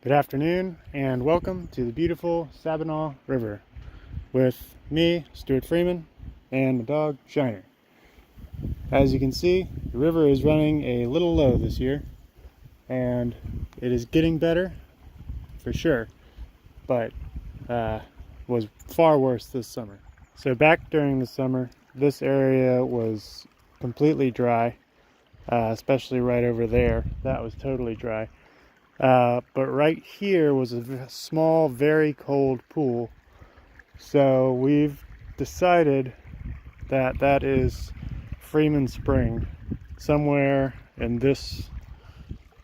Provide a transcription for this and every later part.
Good afternoon and welcome to the beautiful Sabinal River with me, Stuart Freeman, and my dog, Shiner. As you can see, the river is running a little low this year and it is getting better for sure, but was far worse this summer. So back during the summer, this area was completely dry, especially right over there. That was totally dry. But right here was a small, very cold pool. So we've decided that that is Freeman Spring. Somewhere in this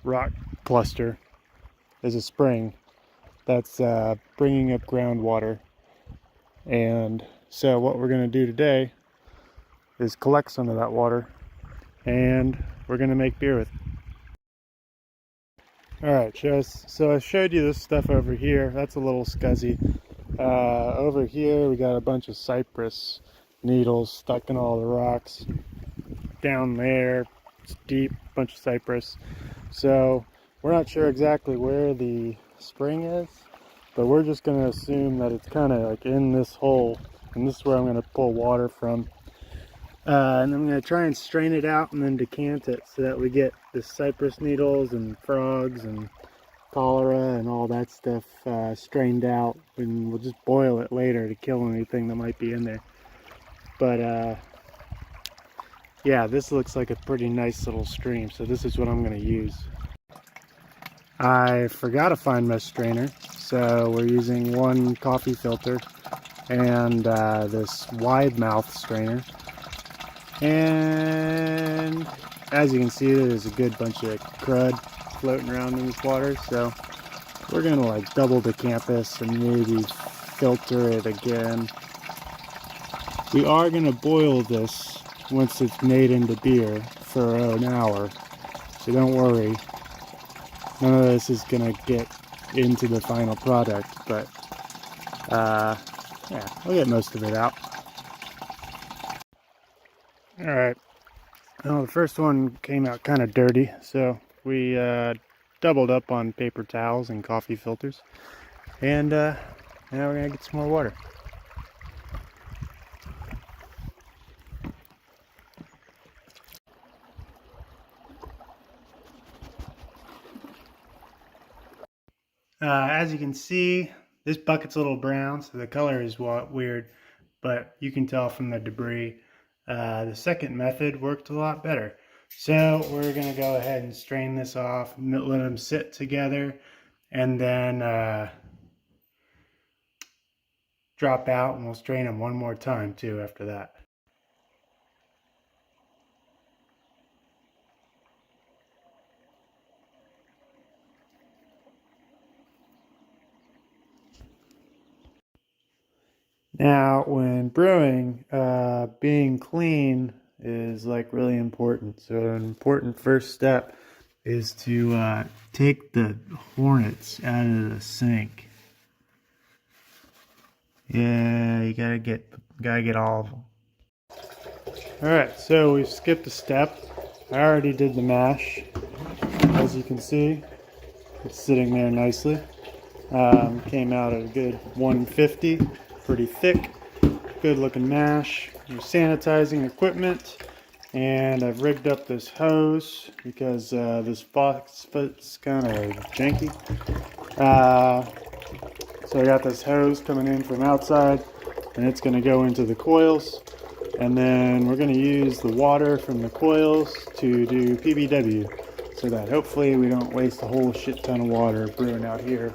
rock cluster is a spring that's bringing up groundwater. And so what we're going to do today is collect some of that water and we're going to make beer with it. Alright, so I showed you this stuff over here. That's a little scuzzy. Over here we got a bunch of cypress needles stuck in all the rocks. Down there, it's deep, bunch of cypress. So we're not sure exactly where the spring is, but we're just going to assume that it's kind of like in this hole, and this is where I'm going to pull water from. And I'm going to try and strain it out and then decant it so that we get the cypress needles and frogs and cholera and all that stuff strained out, and we'll just boil it later to kill anything that might be in there. But yeah, this looks like a pretty nice little stream, so this is what I'm going to use. I forgot a fine mesh strainer, so we're using one coffee filter and this wide mouth strainer. And as you can see, there's a good bunch of crud floating around in this water, so we're gonna like double decant this and maybe filter it again. We are gonna boil this once it's made into beer for an hour, so don't worry, none of this is gonna get into the final product, but yeah, we'll get most of it out. Alright, well, the first one came out kind of dirty, so we doubled up on paper towels and coffee filters, and now we're gonna get some more water. As you can see, this bucket's a little brown, so the color is weird, but you can tell from the debris. The second method worked a lot better. So we're going to go ahead and strain this off, let them sit together, and then drop out, and we'll strain them one more time too after that. Now, when brewing, being clean is like really important. So an important first step is to take the hornets out of the sink. Yeah, you gotta get all of them. Alright, so we've skipped a step. I already did the mash. As you can see, it's sitting there nicely. Came out at a good 150, pretty thick, good looking mash. Your sanitizing equipment, and I've rigged up this hose because this foot's kind of janky. So I got this hose coming in from outside, and it's going to go into the coils, and then we're going to use the water from the coils to do PBW, so that hopefully we don't waste a whole shit ton of water brewing out here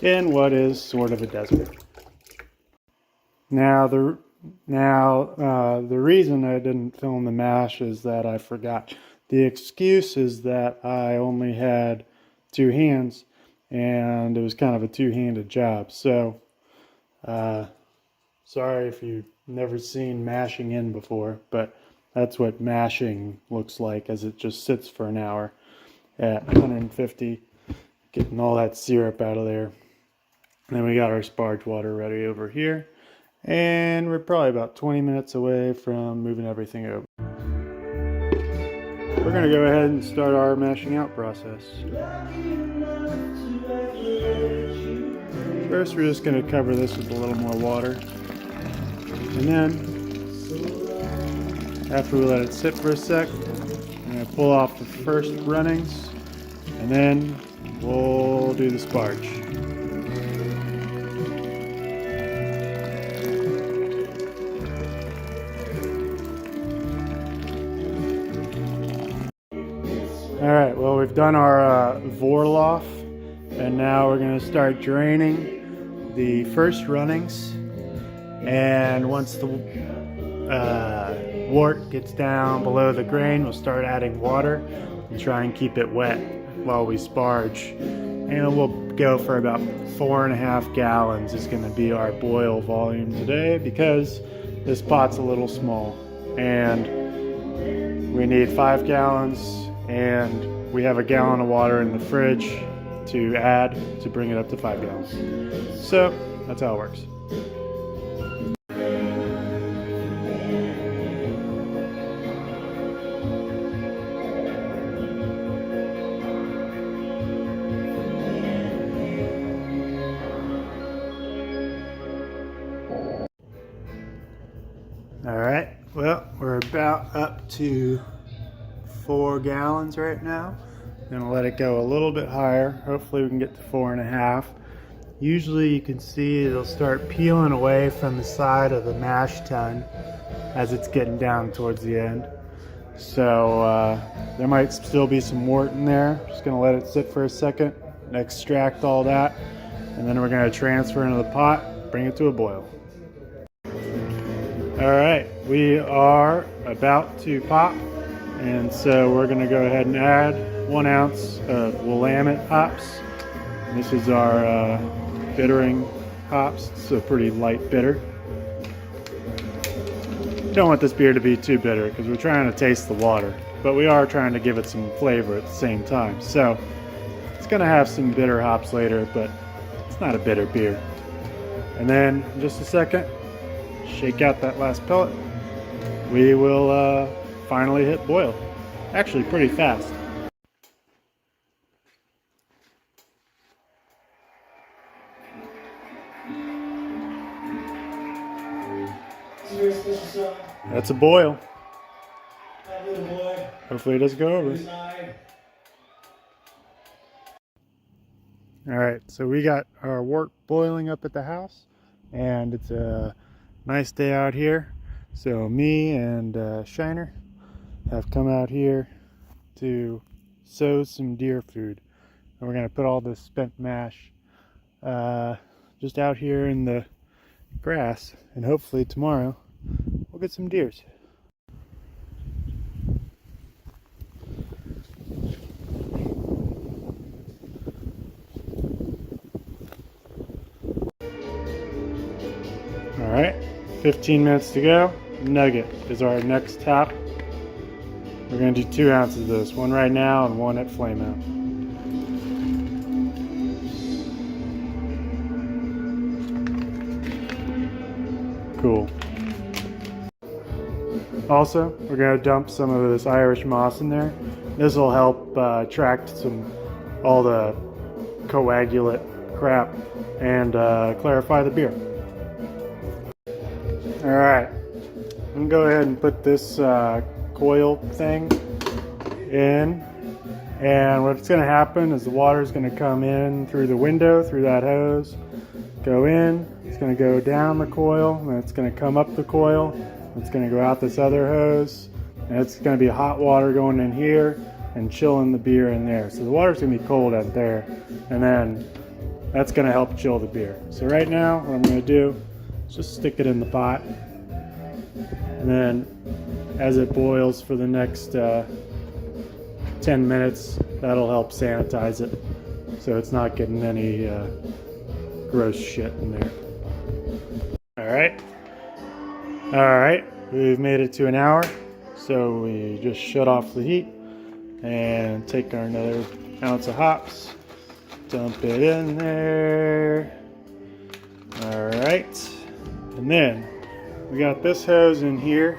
in what is sort of a desert. Now the reason I didn't film the mash is that I forgot. The excuse is that I only had two hands, and it was kind of a two-handed job. So, sorry if you've never seen mashing in before, but that's what mashing looks like as it just sits for an hour at 150, getting all that syrup out of there. And then we got our sparge water ready over here. And we're probably about 20 minutes away from moving everything over. we're going to go ahead and start our mashing out process. First, we're just going to cover this with a little more water. And then, after we let it sit for a sec, I'm going to pull off the first runnings, and then we'll do the sparge. Alright, well, we've done our Vorloff, and now we're going to start draining the first runnings. And once the wort gets down below the grain, we'll start adding water and try and keep it wet while we sparge. And we'll go for about 4.5 gallons is going to be our boil volume today, because this pot's a little small. And we need 5 gallons. And we have a gallon of water in the fridge to add to bring it up to 5 gallons. So that's how it works. All right, well, we're about up to 4 gallons right now. Gonna let it go a little bit higher. Hopefully we can get to 4.5. Usually you can see it'll start peeling away from the side of the mash tun as it's getting down towards the end. So there might still be some wort in there. Just gonna let it sit for a second, extract all that, and then we're gonna transfer into the pot, bring it to a boil. All right, we are about to pop. And so we're going to go ahead and add 1 ounce of Willamette hops. And this is our bittering hops. It's a pretty light bitter. Don't want this beer to be too bitter because we're trying to taste the water, but we are trying to give it some flavor at the same time. So it's going to have some bitter hops later, but it's not a bitter beer. And then in just a second, shake out that last pellet. We will finally hit boil. Actually pretty fast. That's a boil. Hopefully it doesn't go over. Alright, so we got our wort boiling up at the house, and it's a nice day out here. So me and Shiner have come out here to sow some deer food, and we're going to put all this spent mash just out here in the grass, and hopefully tomorrow we'll get some deers. Alright, 15 minutes to go. Nugget is our next top. We're going to do 2 ounces of this, 1 right now and 1 at flame out. Cool. Also, we're going to dump some of this Irish moss in there. This will help attract all the coagulate crap and clarify the beer. Alright, I'm going to go ahead and put this coil thing in, and what's going to happen is the water is going to come in through the window, through that hose, go in, it's going to go down the coil, and it's going to come up the coil, it's going to go out this other hose, and it's going to be hot water going in here and chilling the beer in there. So the water's going to be cold out there, and then that's going to help chill the beer. So right now what I'm going to do, just stick it in the pot, and then as it boils for the next 10 minutes, that'll help sanitize it so it's not getting any gross shit in there. Alright, we've made it to an hour, so we just shut off the heat and take our another ounce of hops, dump it in there. Alright, and then we got this hose in here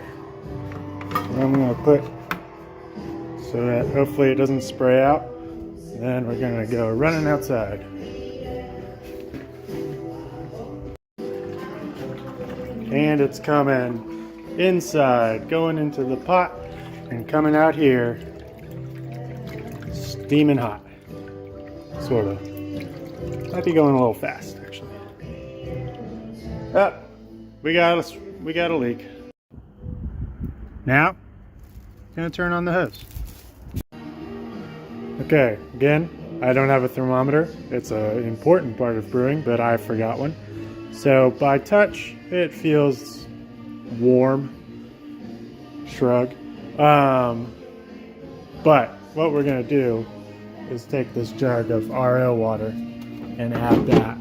where I'm going to put so that hopefully it doesn't spray out. Then we're gonna go running outside. And it's coming inside, going into the pot and coming out here steaming hot, sort of. Might be going a little fast, actually. Oh, we got a leak. Now, gonna turn on the hose. Okay, again, I don't have a thermometer. It's an important part of brewing, but I forgot one. So by touch, it feels warm. Shrug. But what we're gonna do is take this jug of RO water and add that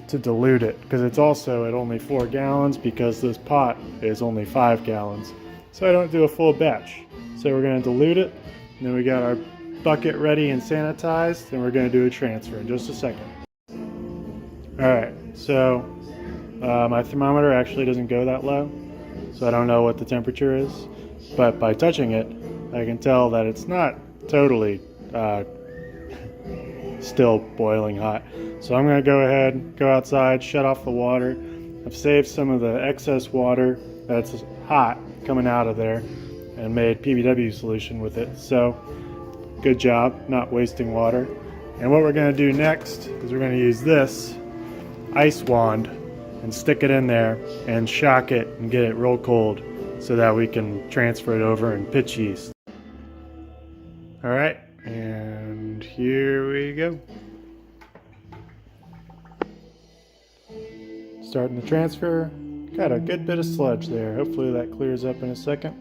to dilute it, because it's also at only 4 gallons because this pot is only 5 gallons. So I don't do a full batch. So we're gonna dilute it, and then we got our bucket ready and sanitized, and we're gonna do a transfer in just a second. Alright, so my thermometer actually doesn't go that low, so I don't know what the temperature is, but by touching it, I can tell that it's not totally still boiling hot. So I'm going to go ahead, go outside, shut off the water. I've saved some of the excess water that's hot coming out of there and made PBW solution with it. So good job, not wasting water. And what we're going to do next is we're going to use this ice wand and stick it in there and shock it and get it real cold so that we can transfer it over and pitch yeast. All right, and here we go. Starting the transfer. Got a good bit of sludge there. Hopefully that clears up in a second,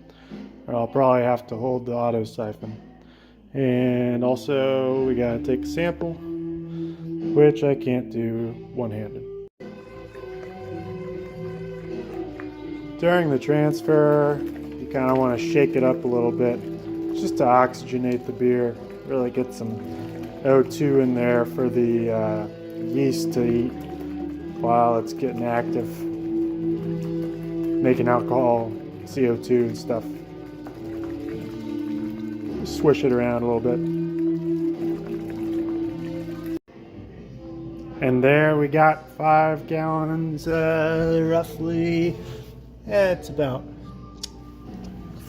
or I'll probably have to hold the auto siphon. And also we gotta take a sample, which I can't do one-handed. During the transfer, you kind of want to shake it up a little bit just to oxygenate the beer, really get some O2 in there for the yeast to eat while it's getting active, making alcohol, CO2 and stuff. Just swish it around a little bit. And there we got 5 gallons, roughly. It's about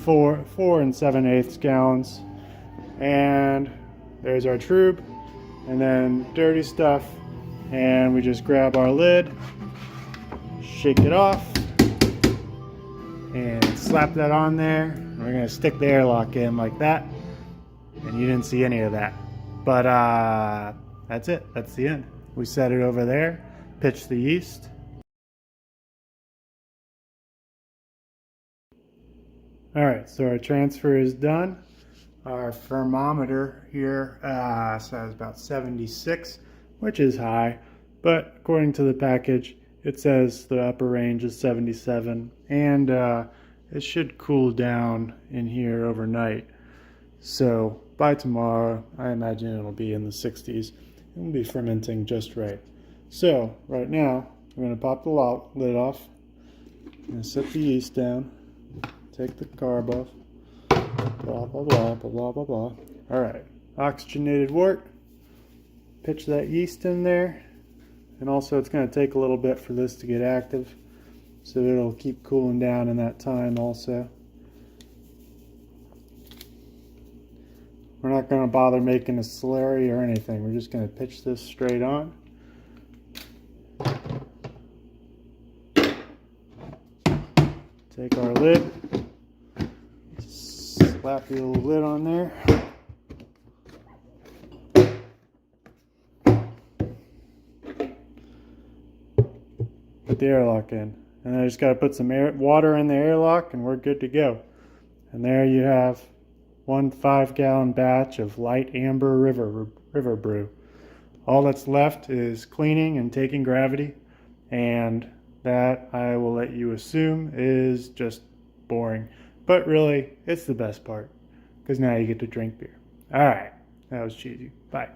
4 7/8 gallons. And there's our tube, and then dirty stuff. And we just grab our lid, shake it off, and slap that on there. And we're gonna stick the airlock in like that. And you didn't see any of that. But that's it, that's the end. We set it over there, pitch the yeast. Alright, so our transfer is done. Our thermometer here says about 76, which is high, but according to the package, it says the upper range is 77, and it should cool down in here overnight. So by tomorrow, I imagine it'll be in the 60s. It'll be fermenting just right. So right now, I'm going to pop the lid off. I'm going to set the yeast down. Take the carb off. Blah, blah, blah, blah, blah, blah, blah. All right, oxygenated wort. Pitch that yeast in there. And also it's going to take a little bit for this to get active. So it'll keep cooling down in that time also. We're not going to bother making a slurry or anything. We're just going to pitch this straight on. Take our lid. Slap the little lid on there. Put the airlock in. And I just got to put some water in the airlock and we're good to go. And there you have 1 5-gallon batch of light amber river brew. All that's left is cleaning and taking gravity, and that I will let you assume is just boring. But really, it's the best part, because now you get to drink beer. Alright, that was cheesy. Bye.